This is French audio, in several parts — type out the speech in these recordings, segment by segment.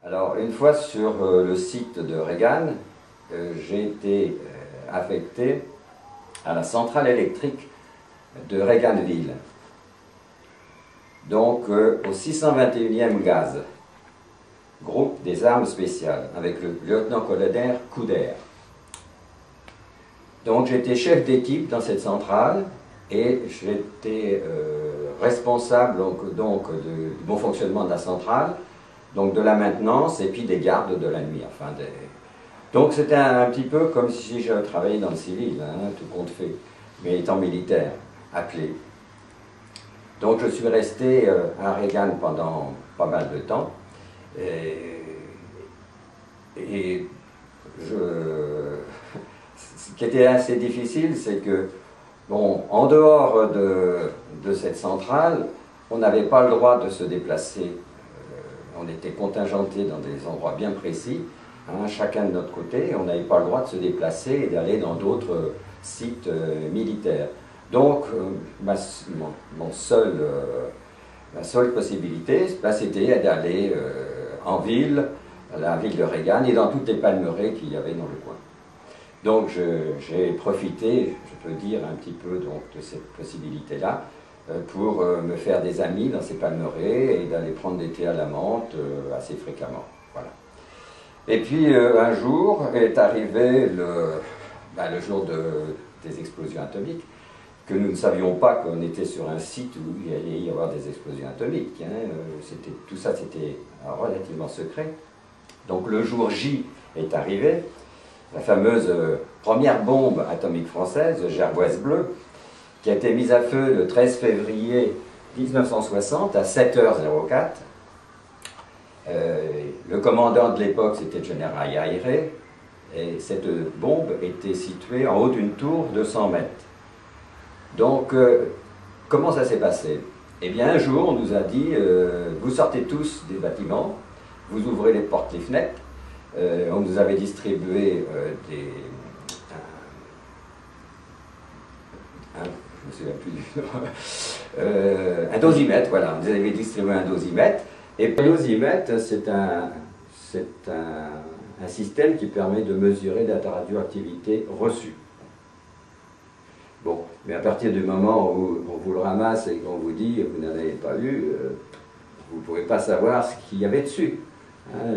Alors, une fois sur le site de Regan, j'ai été affecté à la centrale électrique de Reganville, donc au 621e gaz, groupe des armes spéciales, avec le lieutenant-colonel Couder. Donc j'étais chef d'équipe dans cette centrale et j'étais responsable donc du bon fonctionnement de la centrale, donc de la maintenance et puis des gardes de la nuit. Enfin donc c'était un petit peu comme si je travaillais dans le civil, hein, tout compte fait, mais étant militaire, appelé. Donc je suis resté à Regan pendant pas mal de temps et ce qui était assez difficile, c'est que, bon, en dehors de cette centrale, on n'avait pas le droit de se déplacer. On était contingenté dans des endroits bien précis, hein, chacun de notre côté, on n'avait pas le droit de se déplacer et d'aller dans d'autres sites militaires. Donc, ma seule possibilité, c'était d'aller en ville, à la ville de Regan, et dans toutes les palmeraies qu'il y avait dans le coin. Donc j'ai profité, je peux dire, un petit peu donc, de cette possibilité-là pour me faire des amis dans ces palmeraies et d'aller prendre des thés à la menthe assez fréquemment. Voilà. Et puis un jour est arrivé le jour des explosions atomiques, que nous ne savions pas qu'on était sur un site où il allait y avoir des explosions atomiques. Hein. Tout ça c'était relativement secret. Donc le jour J est arrivé, la fameuse première bombe atomique française, Gervoise bleue, qui a été mise à feu le 13 février 1960 à 7h04. Le commandant de l'époque, c'était le général Yairé, et cette bombe était située en haut d'une tour de 100 mètres. Donc, comment ça s'est passé? Eh bien, un jour, on nous a dit, vous sortez tous des bâtiments, vous ouvrez les portes, les fenêtres. On nous avait distribué je me souviens plus du nom, un dosimètre, voilà, on nous avait distribué un dosimètre. Et le dosimètre, c'est un système qui permet de mesurer la radioactivité reçue. Bon, mais à partir du moment où on vous le ramasse et qu'on vous dit vous n'en avez pas eu, vous ne pouvez pas savoir ce qu'il y avait dessus. Hein,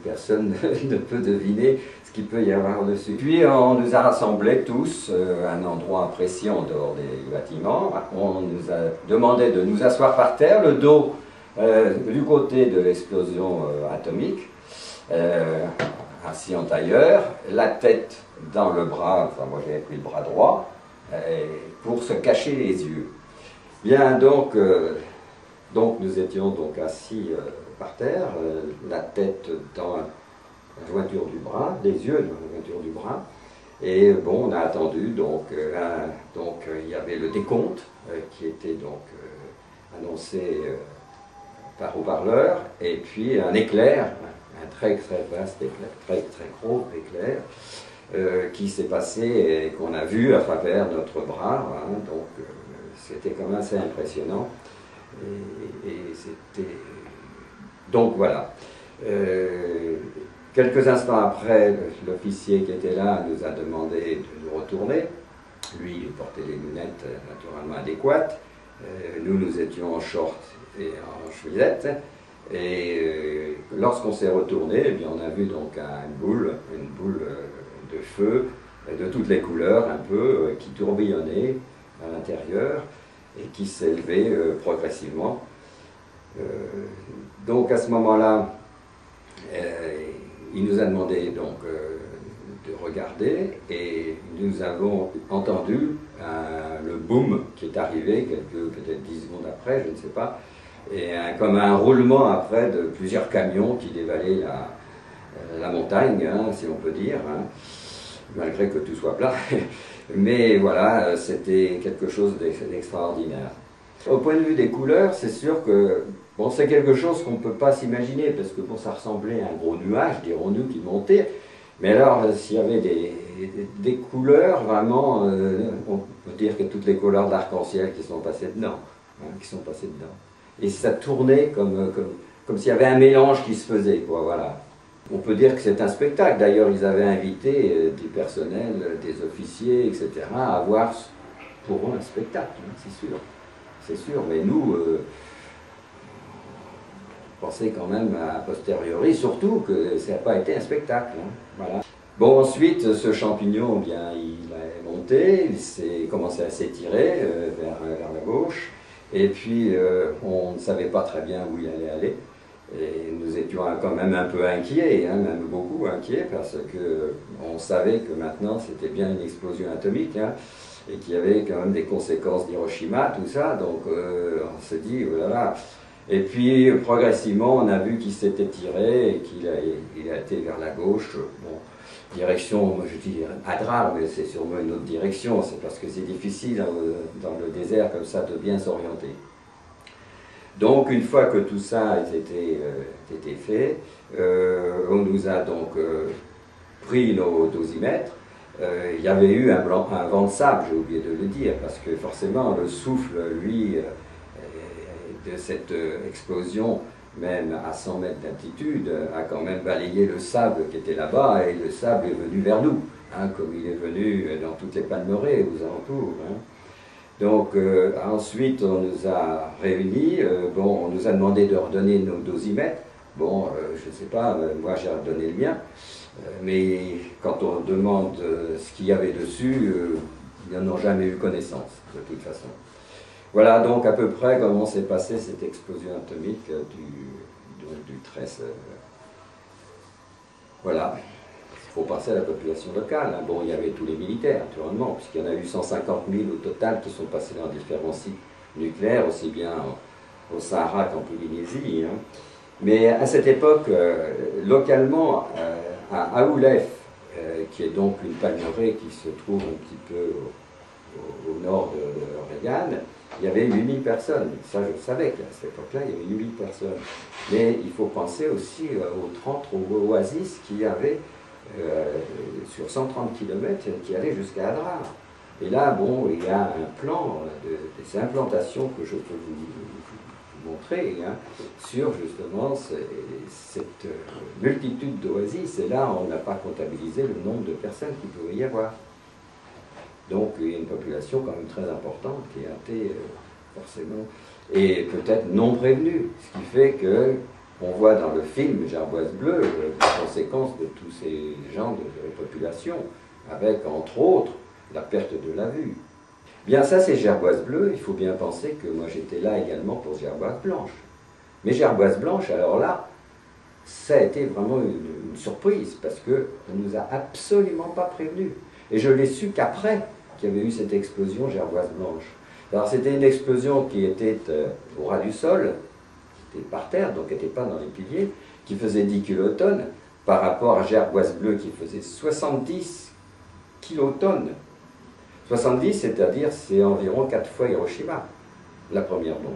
personne ne peut deviner ce qu'il peut y avoir dessus. Puis on nous a rassemblés tous à un endroit précis en dehors des bâtiments. On nous a demandé de nous asseoir par terre, le dos du côté de l'explosion atomique, assis en tailleur, la tête dans le bras, enfin moi j'avais pris le bras droit, pour se cacher les yeux. Bien, donc nous étions donc assis par terre, la tête dans la jointure du bras, les yeux dans la jointure du bras, et bon, on a attendu, donc il y avait le décompte qui était donc annoncé par haut-parleur, et puis un éclair, un très très vaste éclair, très gros éclair, qui s'est passé et qu'on a vu à travers notre bras, hein, donc c'était quand même assez impressionnant. Et c'était... Donc voilà. Quelques instants après, l'officier qui était là nous a demandé de nous retourner. Lui, il portait les lunettes naturellement adéquates. Nous étions en short et en chemisette. Et lorsqu'on s'est retourné, eh bien, on a vu donc une boule de feu de toutes les couleurs, un peu, qui tourbillonnait à l'intérieur et qui s'élevait progressivement. Donc à ce moment-là, il nous a demandé donc de regarder et nous avons entendu le boom qui est arrivé peut-être 10 secondes après, je ne sais pas, et comme un roulement après de plusieurs camions qui dévalaient la montagne, hein, si on peut dire, hein, malgré que tout soit plat. Mais voilà, c'était quelque chose d'extraordinaire. Au point de vue des couleurs, c'est sûr que bon, c'est quelque chose qu'on ne peut pas s'imaginer, parce que bon, ça ressemblait à un gros nuage, dirons-nous, qui montait. Mais alors, s'il y avait des couleurs, vraiment, on peut dire que toutes les couleurs d'arc-en-ciel qui sont passées dedans, hein, Et ça tournait comme comme s'il y avait un mélange qui se faisait, quoi, voilà. On peut dire que c'est un spectacle. D'ailleurs, ils avaient invité du personnel, des officiers, etc., à voir pour eux un spectacle, hein, c'est sûr. C'est sûr, mais nous, on pensait quand même a posteriori, surtout que ça n'a pas été un spectacle. Hein, voilà. Bon, ensuite, ce champignon, eh bien, il est monté, il s'est commencé à s'étirer vers la gauche, et puis on ne savait pas très bien où il allait aller. Et nous étions quand même un peu inquiets, hein, même beaucoup inquiets, parce qu'on savait que maintenant c'était bien une explosion atomique, hein, et qu'il y avait quand même des conséquences d'Hiroshima, tout ça, donc on s'est dit, oh là là. Et puis progressivement on a vu qu'il s'était tiré et qu'il a été vers la gauche, bon, direction, moi je dis Adrar, mais c'est sûrement une autre direction, c'est parce que c'est difficile dans le désert comme ça de bien s'orienter. Donc, une fois que tout ça a été fait, on nous a donc pris nos dosimètres. Il y avait eu un vent de sable, j'ai oublié de le dire, parce que forcément, le souffle, lui, de cette explosion, même à 100 mètres d'altitude, a quand même balayé le sable qui était là-bas, et le sable est venu vers nous, hein, comme il est venu dans toutes les palmeraies aux alentours. Hein. Donc ensuite on nous a réunis, bon, on nous a demandé de redonner nos dosimètres, bon je ne sais pas, moi j'ai redonné le mien, mais quand on demande ce qu'il y avait dessus, ils n'en ont jamais eu connaissance de toute façon. Voilà donc à peu près comment s'est passée cette explosion atomique du 13. Voilà. Il faut penser à la population locale. Hein. Bon, il y avait tous les militaires, naturellement, puisqu'il y en a eu 150 000 au total qui sont passés dans différents sites nucléaires, aussi bien au Sahara qu'en Polynésie. Hein. Mais à cette époque, localement, à Aoulef, qui est donc une palmeraie qui se trouve un petit peu au nord de Reagan, il y avait 8000 personnes. Ça, je savais qu'à cette époque-là, il y avait 8000 personnes. Mais il faut penser aussi aux 30 oasis qu'il y avait sur 130 km qui allait jusqu'à Adrar. Et là, bon, il y a un plan des implantations que je peux vous montrer hein, sur justement cette multitude d'oasis. Et là, on n'a pas comptabilisé le nombre de personnes qu'il pouvait y avoir. Donc, il y a une population quand même très importante qui a été forcément, et peut-être non prévenue, ce qui fait que on voit dans le film Gerboise Bleue les conséquences de tous ces gens de la population, avec entre autres la perte de la vue. Bien ça c'est Gerboise Bleue, il faut bien penser que moi j'étais là également pour Gerboise Blanche. Mais Gerboise Blanche, alors là, ça a été vraiment une surprise, parce qu'on ne nous a absolument pas prévenus. Et je l'ai su qu'après qu'il y avait eu cette explosion Gerboise Blanche. Alors c'était une explosion qui était au ras du sol, par terre, donc n'était pas dans les piliers, qui faisait 10 kilotonnes, par rapport à Gerboise Bleue qui faisait 70 kilotonnes. 70, c'est-à-dire c'est environ 4 fois Hiroshima, la première bombe.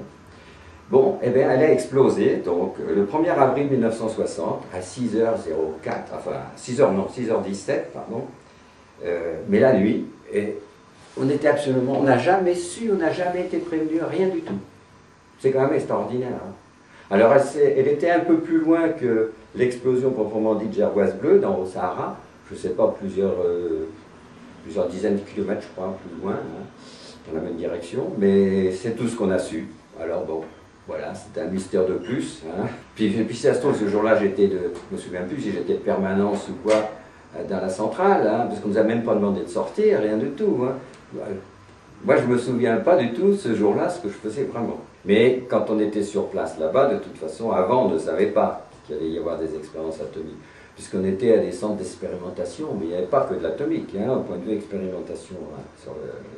Bon, eh bien, elle a explosé, donc le 1er avril 1960, à 6h04, enfin 6h17, pardon, mais la nuit, et on était absolument, on n'a jamais su, on n'a jamais été prévenu, rien du tout. C'est quand même extraordinaire. Hein. Alors elle était un peu plus loin que l'explosion proprement dite Gerboise Bleue, dans le Sahara, je ne sais pas, plusieurs dizaines de kilomètres, je crois, plus loin, hein, dans la même direction, mais c'est tout ce qu'on a su. Alors bon, voilà, c'était un mystère de plus. Hein. Puis si ça se trouve, ce jour-là, je me souviens plus si j'étais de permanence ou quoi, dans la centrale, hein, parce qu'on ne nous a même pas demandé de sortir, rien du tout. Hein. Moi, je ne me souviens pas du tout ce jour-là ce que je faisais vraiment. Mais quand on était sur place là-bas, de toute façon, avant, on ne savait pas qu'il allait y avoir des expériences atomiques. Puisqu'on était à des centres d'expérimentation, mais il n'y avait pas que de l'atomique, hein, au point de vue expérimentation hein,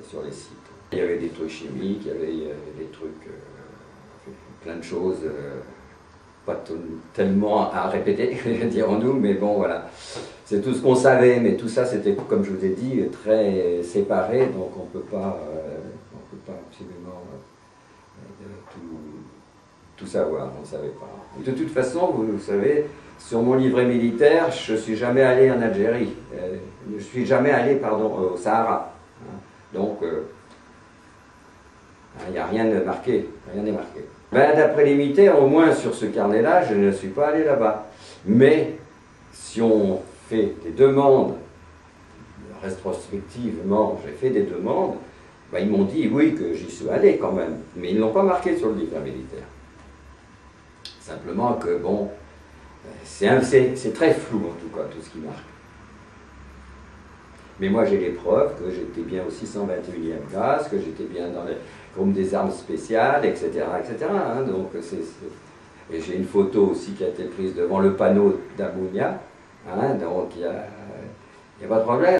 sur les sites. Il y avait des trucs chimiques, il y avait des trucs, plein de choses, pas tellement à répéter, dirons-nous, mais bon, voilà. C'est tout ce qu'on savait, mais tout ça, c'était, comme je vous ai dit, très séparé, donc on ne peut pas absolument tout savoir, on ne savait pas. Et de toute façon, vous savez, sur mon livret militaire, je ne suis jamais allé en Algérie, je ne suis jamais allé, pardon, au Sahara. Hein. Donc, il n'y a rien de marqué, rien n'est marqué. Ben, d'après les militaires, au moins sur ce carnet-là, je ne suis pas allé là-bas. Mais si on fait des demandes, rétrospectivement, j'ai fait des demandes, ben, ils m'ont dit oui que j'y suis allé quand même, mais ils ne l'ont pas marqué sur le livret militaire. Simplement que bon, c'est très flou en tout cas, tout ce qui marque. Mais moi j'ai les preuves que j'étais bien au 621e classe, que j'étais bien dans le groupe des armes spéciales, etc. etc. Hein, donc et j'ai une photo aussi qui a été prise devant le panneau d'Amounia, hein, donc il n'y a pas de problème.